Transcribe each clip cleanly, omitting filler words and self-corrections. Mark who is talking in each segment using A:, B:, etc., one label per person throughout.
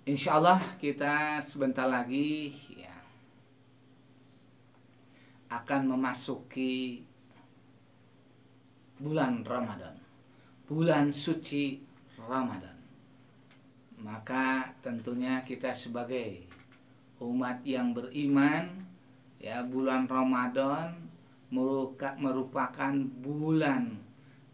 A: Insya Allah kita sebentar lagi ya akan memasuki bulan Ramadan, bulan suci Ramadan. Maka tentunya kita sebagai umat yang beriman, ya, bulan Ramadan merupakan bulan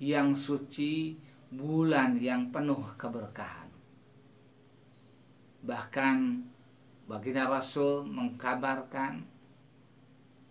A: yang suci, bulan yang penuh keberkahan. Bahkan baginda Rasul mengkabarkan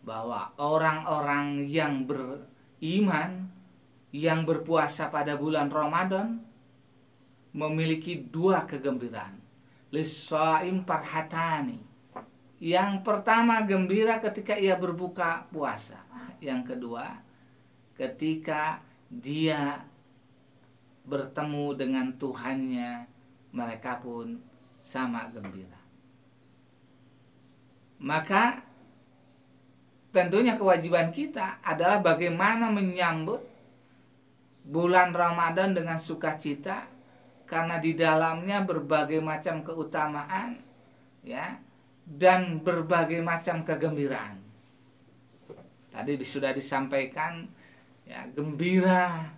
A: bahwa orang-orang yang beriman yang berpuasa pada bulan Ramadan memiliki dua kegembiraan. Lis-shaim farhatani. Yang pertama gembira ketika ia berbuka puasa. Yang kedua ketika dia bertemu dengan Tuhannya, mereka pun sama gembira. Maka tentunya kewajiban kita adalah bagaimana menyambut bulan Ramadan dengan sukacita, karena di dalamnya berbagai macam keutamaan, ya, dan berbagai macam kegembiraan. Tadi sudah disampaikan, ya, gembira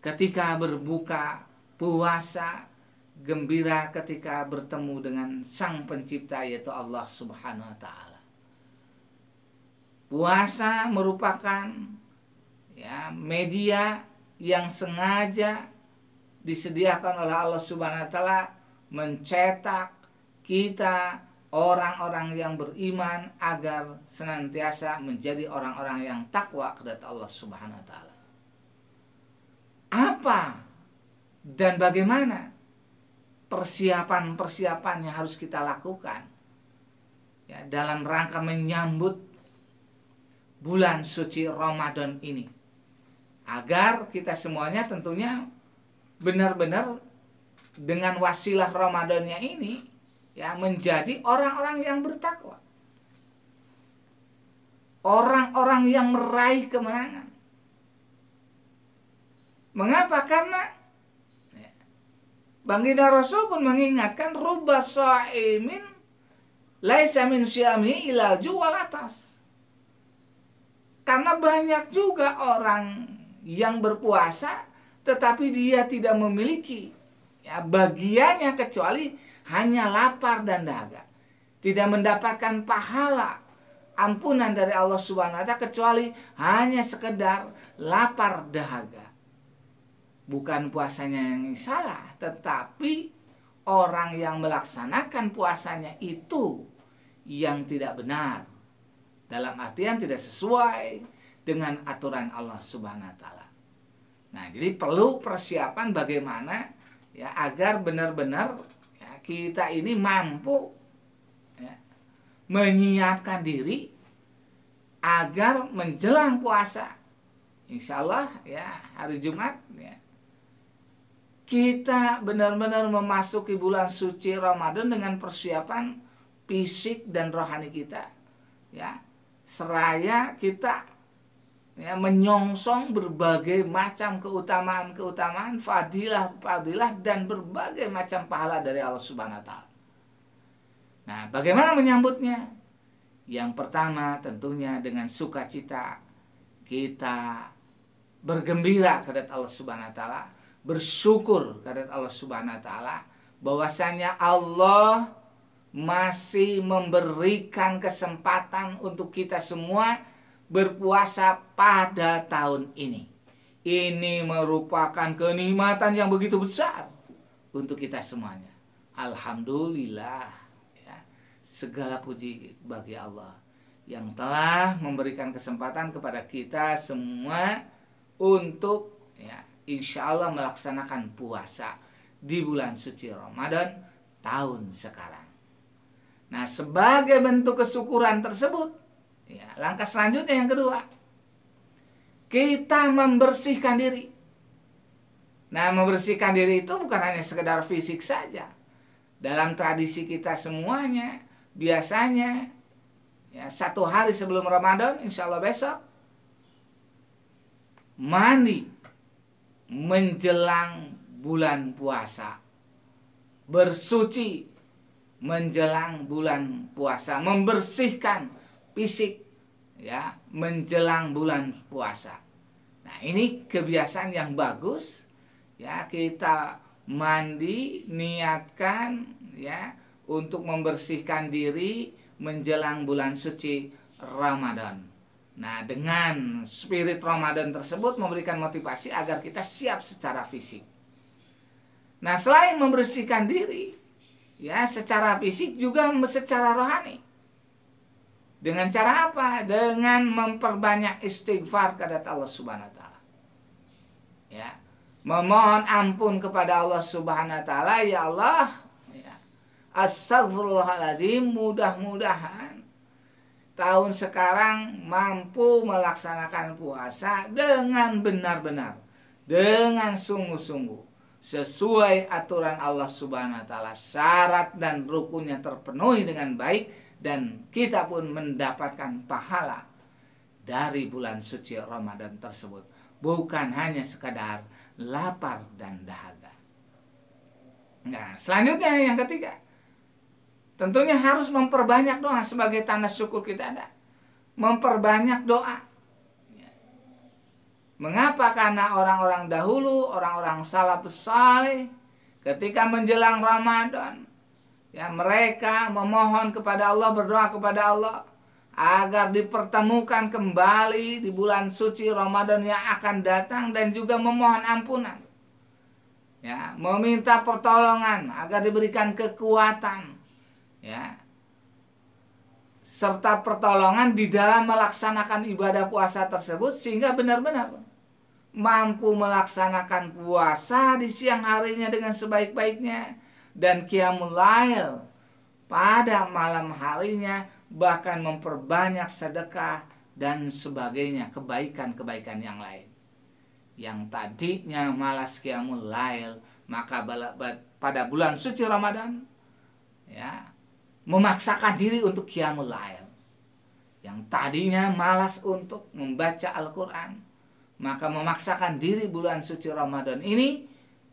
A: ketika berbuka puasa, gembira ketika bertemu dengan Sang Pencipta yaitu Allah Subhanahu wa taala. Puasa merupakan, ya, media yang sengaja disediakan oleh Allah Subhanahu wa taala mencetak kita orang-orang yang beriman agar senantiasa menjadi orang-orang yang takwa kepada Allah Subhanahu wa taala. Apa dan bagaimana persiapan-persiapan yang harus kita lakukan, ya, dalam rangka menyambut bulan suci Ramadan ini, agar kita semuanya tentunya benar-benar dengan wasilah Ramadannya ini, ya, menjadi orang-orang yang bertakwa, orang-orang yang meraih kemenangan. Mengapa? Karena, ya, baginda Rasul pun mengingatkan rubba shaimin laisa min syami ila juwal atas. Karena banyak juga orang yang berpuasa tetapi dia tidak memiliki, ya, bagiannya kecuali hanya lapar dan dahaga. Tidak mendapatkan pahala ampunan dari Allah Subhanahu wa taala kecuali hanya sekedar lapar dahaga. Bukan puasanya yang salah, tetapi orang yang melaksanakan puasanya itu yang tidak benar. Dalam artian tidak sesuai dengan aturan Allah Subhanahu wa taala. Nah, jadi perlu persiapan bagaimana, ya, agar benar-benar, ya, kita ini mampu, ya, menyiapkan diri agar menjelang puasa, insya Allah, ya, hari Jumat, ya, kita benar-benar memasuki bulan suci Ramadan dengan persiapan fisik dan rohani kita, ya, seraya kita, ya, menyongsong berbagai macam keutamaan-keutamaan, fadilah-fadilah, dan berbagai macam pahala dari Allah Subhanahu wa taala. Nah, bagaimana menyambutnya? Yang pertama tentunya dengan sukacita, kita bergembira kepada Allah Subhanahu wa taala, bersyukur kepada Allah Subhanahu wa taala bahwasanya Allah masih memberikan kesempatan untuk kita semua berpuasa pada tahun ini. Ini merupakan kenikmatan yang begitu besar untuk kita semuanya. Alhamdulillah, ya, segala puji bagi Allah yang telah memberikan kesempatan kepada kita semua untuk, ya, insya Allah melaksanakan puasa di bulan suci Ramadan tahun sekarang. Nah, sebagai bentuk kesyukuran tersebut, ya, langkah selanjutnya yang kedua, kita membersihkan diri. Nah, membersihkan diri itu bukan hanya sekedar fisik saja. Dalam tradisi kita semuanya, biasanya, ya, 1 hari sebelum Ramadan, insya Allah besok, mandi menjelang bulan puasa, bersuci menjelang bulan puasa, membersihkan fisik ya menjelang bulan puasa. Nah, ini kebiasaan yang bagus ya, kita mandi niatkan ya untuk membersihkan diri menjelang bulan suci Ramadan. Nah, dengan spirit Ramadan tersebut memberikan motivasi agar kita siap secara fisik. Nah, selain membersihkan diri ya secara fisik juga secara rohani. Dengan cara apa? Dengan memperbanyak istighfar kepada Allah Subhanahu wa taala. Ya. Memohon ampun kepada Allah Subhanahu wa taala, ya Allah, ya. Astagfirullahaladzim, mudah-mudahan tahun sekarang mampu melaksanakan puasa dengan benar-benar, dengan sungguh-sungguh, sesuai aturan Allah Subhanahu wa taala, syarat dan rukunnya terpenuhi dengan baik, dan kita pun mendapatkan pahala dari bulan suci Ramadan tersebut, bukan hanya sekadar lapar dan dahaga. Nah, selanjutnya yang ketiga, tentunya harus memperbanyak doa sebagai tanda syukur kita ada. Memperbanyak doa. Mengapa? Karena orang-orang dahulu, orang-orang salafus saleh, ketika menjelang Ramadan, ya mereka memohon kepada Allah, berdoa kepada Allah agar dipertemukan kembali di bulan suci Ramadan yang akan datang, dan juga memohon ampunan. Ya, meminta pertolongan agar diberikan kekuatan, ya, serta pertolongan di dalam melaksanakan ibadah puasa tersebut, sehingga benar-benar mampu melaksanakan puasa di siang harinya dengan sebaik-baiknya, dan qiyamul lail pada malam harinya, bahkan memperbanyak sedekah dan sebagainya, kebaikan-kebaikan yang lain. Yang tadinya malas qiyamul lail, maka pada bulan suci Ramadan ya memaksakan diri untuk qiyamul lail. Yang tadinya malas untuk membaca Al-Qur'an, maka memaksakan diri bulan suci Ramadan ini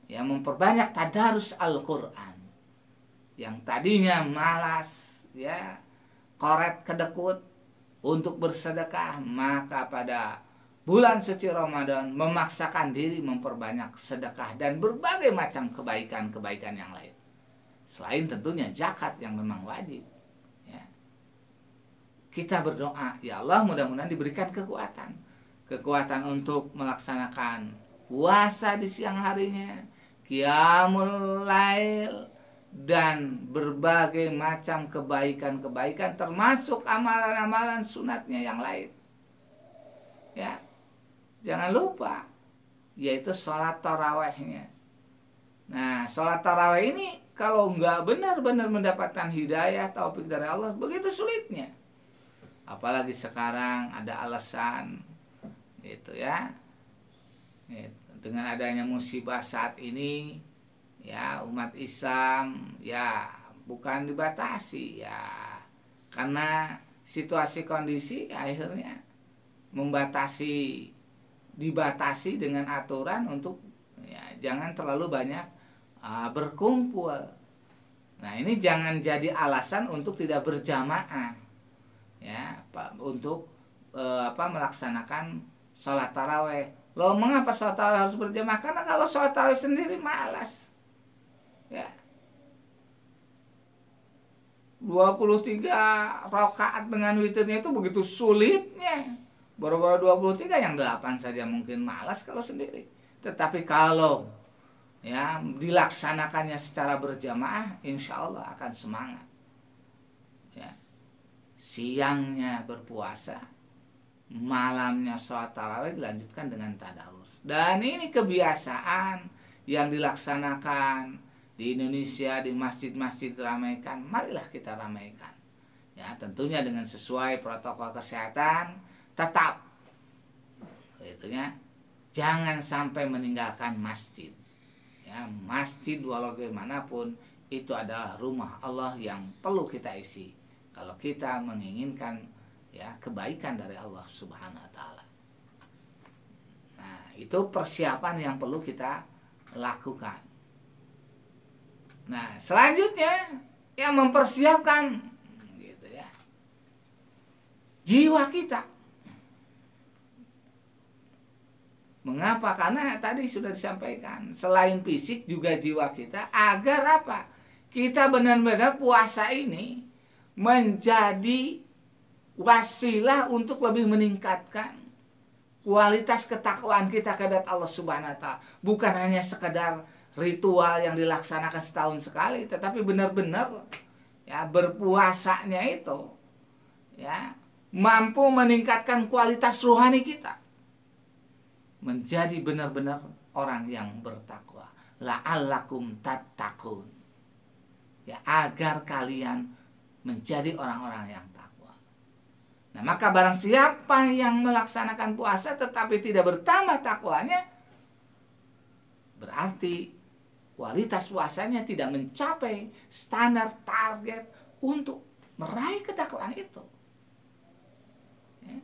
A: ya memperbanyak tadarus Al-Qur'an. Yang tadinya malas ya koret kedekut untuk bersedekah, maka pada bulan suci Ramadan memaksakan diri memperbanyak sedekah dan berbagai macam kebaikan-kebaikan yang lain. Selain tentunya zakat yang memang wajib. Ya. Kita berdoa, ya Allah, mudah-mudahan diberikan kekuatan. Kekuatan untuk melaksanakan puasa di siang harinya, qiyamul lail, dan berbagai macam kebaikan-kebaikan, termasuk amalan-amalan sunatnya yang lain. Ya, jangan lupa, yaitu sholat tarawehnya. Nah, sholat taraweh ini kalau nggak benar-benar mendapatkan hidayah, taufik dari Allah, begitu sulitnya. Apalagi sekarang ada alasan, gitu ya. Dengan adanya musibah saat ini, ya umat Islam ya bukan dibatasi ya, karena situasi kondisi akhirnya dibatasi dengan aturan untuk ya jangan terlalu banyak berkumpul. Nah, ini jangan jadi alasan untuk tidak berjamaah ya untuk melaksanakan sholat taraweh. Loh, mengapa sholat taraweh harus berjamaah? Karena kalau sholat taraweh sendiri malas. Ya. 23 rakaat dengan witirnya itu begitu sulitnya. Baru-baru 23, yang 8 saja mungkin malas kalau sendiri. Tetapi kalau ya dilaksanakannya secara berjamaah, insya Allah akan semangat. Ya. Siangnya berpuasa, malamnya sholat tarawih, dilanjutkan dengan tadarus. Dan ini kebiasaan yang dilaksanakan di Indonesia, di masjid-masjid ramaikan. Marilah kita ramaikan. Ya, tentunya dengan sesuai protokol kesehatan, tetap itunya jangan sampai meninggalkan masjid. Ya, masjid walau bagaimanapun itu adalah rumah Allah yang perlu kita isi kalau kita menginginkan ya kebaikan dari Allah Subhanahu wa taala. Nah, itu persiapan yang perlu kita lakukan. Nah, selanjutnya yang mempersiapkan gitu ya, jiwa kita. Mengapa? Karena tadi sudah disampaikan, selain fisik juga jiwa kita, agar apa? Kita benar-benar puasa ini menjadi wasilah untuk lebih meningkatkan kualitas ketakwaan kita kepada Allah Subhanahu wa taala. Bukan hanya sekedar ritual yang dilaksanakan setahun sekali, tetapi benar-benar ya berpuasanya itu ya mampu meningkatkan kualitas rohani kita. Menjadi benar-benar orang yang bertakwa. La'allakum tattaqun. Ya, agar kalian menjadi orang-orang yang takwa. Nah, maka barang siapa yang melaksanakan puasa tetapi tidak bertambah takwanya, berarti kualitas puasanya tidak mencapai standar target untuk meraih ketakwaan itu. Ya.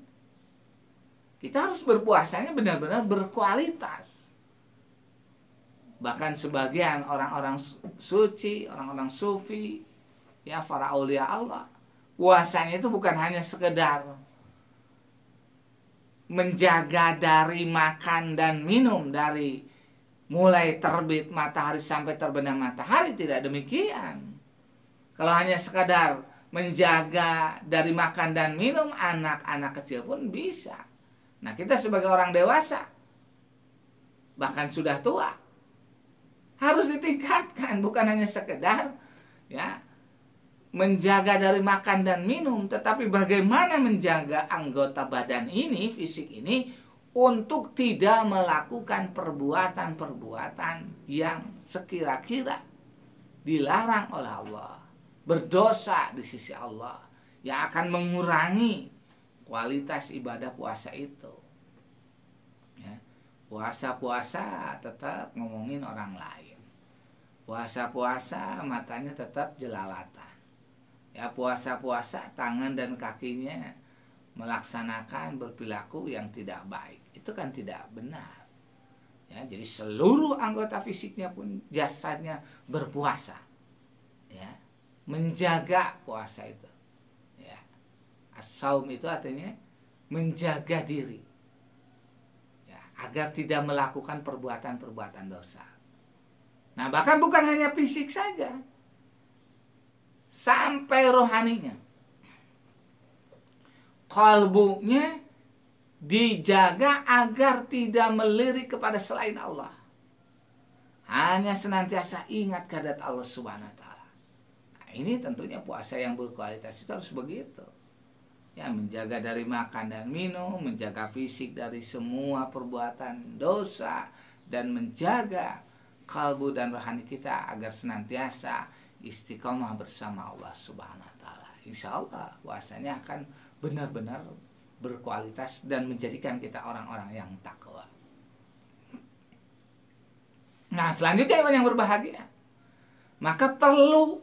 A: Kita harus berpuasanya benar-benar berkualitas. Bahkan sebagian orang-orang suci, orang-orang sufi, ya para aulia Allah, puasanya itu bukan hanya sekedar menjaga dari makan dan minum dari mulai terbit matahari sampai terbenam matahari, tidak demikian. Kalau hanya sekadar menjaga dari makan dan minum, anak-anak kecil pun bisa. Nah, kita sebagai orang dewasa, bahkan sudah tua, harus ditingkatkan, bukan hanya sekedar ya menjaga dari makan dan minum, tetapi bagaimana menjaga anggota badan ini, fisik ini, untuk tidak melakukan perbuatan-perbuatan yang sekira-kira dilarang oleh Allah, berdosa di sisi Allah, yang akan mengurangi kualitas ibadah puasa itu. Ya. Puasa-puasa tetap ngomongin orang lain. Puasa-puasa matanya tetap jelalatan. Ya, puasa-puasa tangan dan kakinya melaksanakan berperilaku yang tidak baik. Itu kan tidak benar. Ya, jadi seluruh anggota fisiknya pun jasadnya berpuasa. Ya, menjaga puasa itu. As-saum itu artinya menjaga diri ya, agar tidak melakukan perbuatan-perbuatan dosa. Nah, bahkan bukan hanya fisik saja, sampai rohaninya, kalbunya dijaga agar tidak melirik kepada selain Allah, hanya senantiasa ingat kehadirat Allah Subhanahu wa taala. Nah, ini tentunya puasa yang berkualitas itu harus begitu. Ya, menjaga dari makan dan minum, menjaga fisik dari semua perbuatan dosa, dan menjaga kalbu dan rohani kita agar senantiasa istiqomah bersama Allah Subhanahu wa taala. Insya Allah puasanya akan benar-benar berkualitas dan menjadikan kita orang-orang yang takwa. Nah, selanjutnya yang berbahagia, maka perlu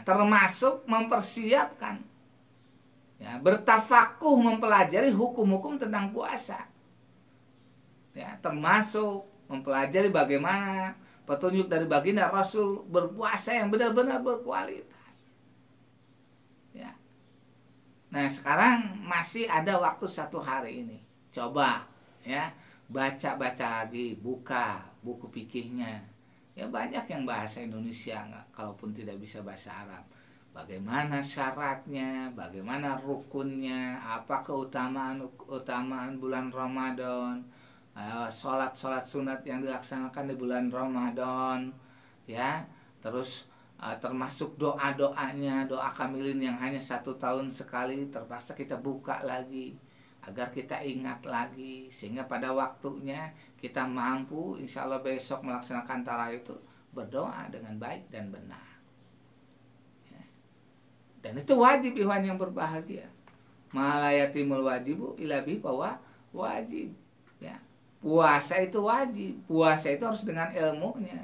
A: termasuk mempersiapkan ya, bertafakuh mempelajari hukum-hukum tentang puasa. Ya, termasuk mempelajari bagaimana petunjuk dari baginda Rasul berpuasa yang benar-benar berkualitas. Ya. Nah, sekarang masih ada waktu 1 hari ini. Coba ya, baca-baca lagi, buka buku fikihnya. Ya, banyak yang bahasa Indonesia, kalaupun tidak bisa bahasa Arab. Bagaimana syaratnya, bagaimana rukunnya, apa keutamaan bulan Ramadan, sholat sunat yang dilaksanakan di bulan Ramadan, ya, terus termasuk doa-doanya, doa kamilin yang hanya 1 tahun sekali, terpaksa kita buka lagi agar kita ingat lagi, sehingga pada waktunya kita mampu insya Allah besok melaksanakan tarawih itu berdoa dengan baik dan benar. Dan itu wajib, ikhwan yang berbahagia. Malayatimul wajibu ilabi bahwa wajib. Ya. Puasa itu wajib. Puasa itu harus dengan ilmunya.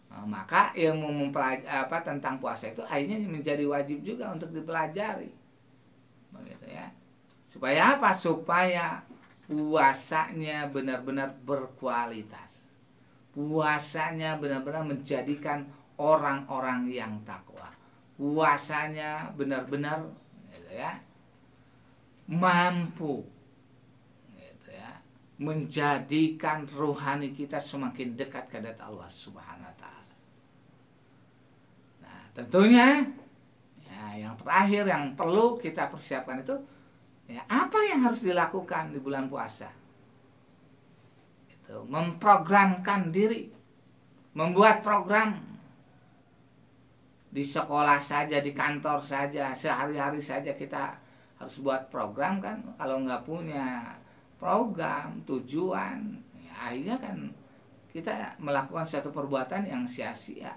A: Nah, maka ilmu tentang puasa itu akhirnya menjadi wajib juga untuk dipelajari. Begitu ya. Supaya apa? Supaya puasanya benar-benar berkualitas. Puasanya benar-benar menjadikan orang-orang yang takwa. puasanya benar-benar gitu ya, mampu gitu ya, menjadikan rohani kita semakin dekat ke Allah Subhanahu wa taala. Nah, tentunya ya, yang terakhir yang perlu kita persiapkan itu ya, apa yang harus dilakukan di bulan puasa? Itu memprogramkan diri, membuat program di sekolah saja, di kantor saja, sehari-hari saja kita harus buat program kan. Kalau nggak punya program, tujuan, ya akhirnya kan kita melakukan satu perbuatan yang sia-sia.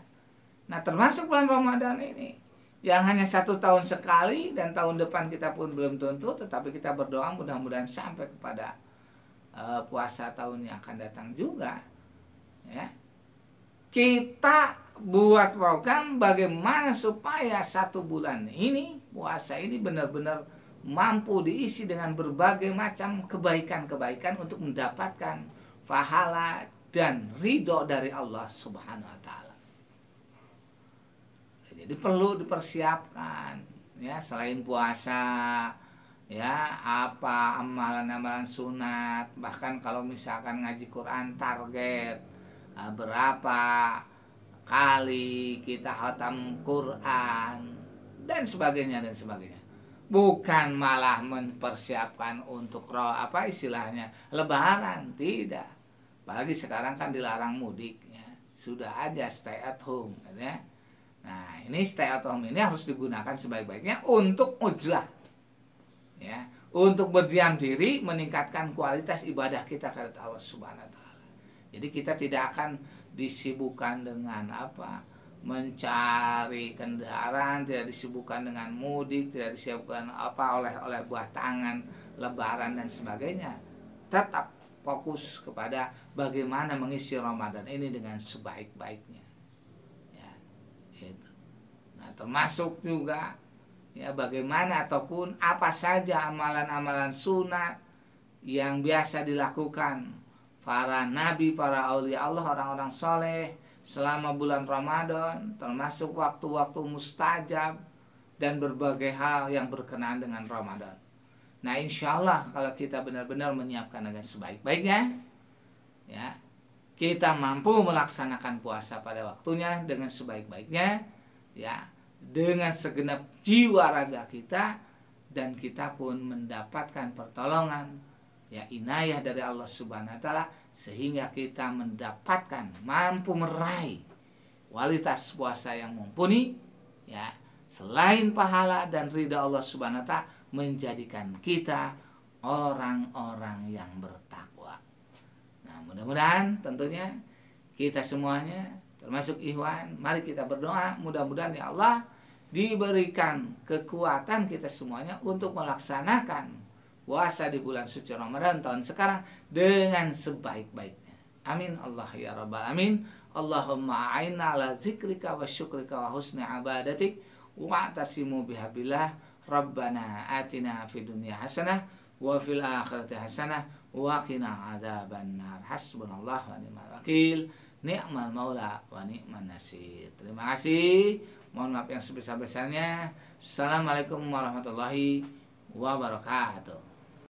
A: Nah, termasuk bulan Ramadan ini yang hanya 1 tahun sekali, dan tahun depan kita pun belum tentu, tetapi kita berdoa mudah-mudahan sampai kepada puasa tahun yang akan datang juga ya. Kita buat program bagaimana supaya 1 bulan ini, puasa ini benar-benar mampu diisi dengan berbagai macam kebaikan-kebaikan untuk mendapatkan pahala dan ridho dari Allah Subhanahu wa taala. Jadi perlu dipersiapkan ya, selain puasa ya, apa amalan-amalan sunat, bahkan kalau misalkan ngaji Quran target berapa kali kita khatam Quran dan sebagainya dan sebagainya. Bukan malah mempersiapkan untuk istilahnya lebaran, tidak. Apalagi sekarang kan dilarang mudik ya. Sudah aja stay at home ya. Nah, ini stay at home ini harus digunakan sebaik-baiknya untuk uzlah ya, untuk berdiam diri, meningkatkan kualitas ibadah kita kepada Allah Subhanahu wa taala. Jadi kita tidak akan disibukkan dengan mencari kendaraan, tidak disibukkan dengan mudik, tidak disibukkan oleh buah tangan, lebaran dan sebagainya. Tetap fokus kepada bagaimana mengisi Ramadan ini dengan sebaik-baiknya. Ya, itu. Nah, termasuk juga ya bagaimana ataupun apa saja amalan-amalan sunat yang biasa dilakukan para nabi, para aulia Allah, orang-orang soleh selama bulan Ramadan, termasuk waktu-waktu mustajab dan berbagai hal yang berkenaan dengan Ramadan. Nah, insya Allah kalau kita benar-benar menyiapkan dengan sebaik-baiknya ya, kita mampu melaksanakan puasa pada waktunya dengan sebaik-baiknya ya, dengan segenap jiwa raga kita, dan kita pun mendapatkan pertolongan ya, inayah dari Allah Subhanahu wa taala, sehingga kita mendapatkan mampu meraih kualitas puasa yang mumpuni ya, selain pahala dan ridha Allah Subhanahu wa taala, menjadikan kita orang-orang yang bertakwa. Nah, mudah-mudahan tentunya kita semuanya termasuk ikhwan, mari kita berdoa mudah-mudahan ya Allah diberikan kekuatan kita semuanya untuk melaksanakan puasa di bulan suci Ramadan tahun sekarang dengan sebaik-baiknya. Amin Allah ya rabbal alamin. Allahumma a'inna ala zikrika wa syukrika wa husni ibadatik wa atasimu bihabillah. Rabbana atina fid dunya hasanah wa fil akhirati hasanah wa qina adzabannar. Hasbunallahu wa ni'mal wakil. Ni'mal maula wa ni'man nasir. Terima kasih. Mohon maaf yang sebesar-besarnya. Assalamualaikum warahmatullahi wabarakatuh.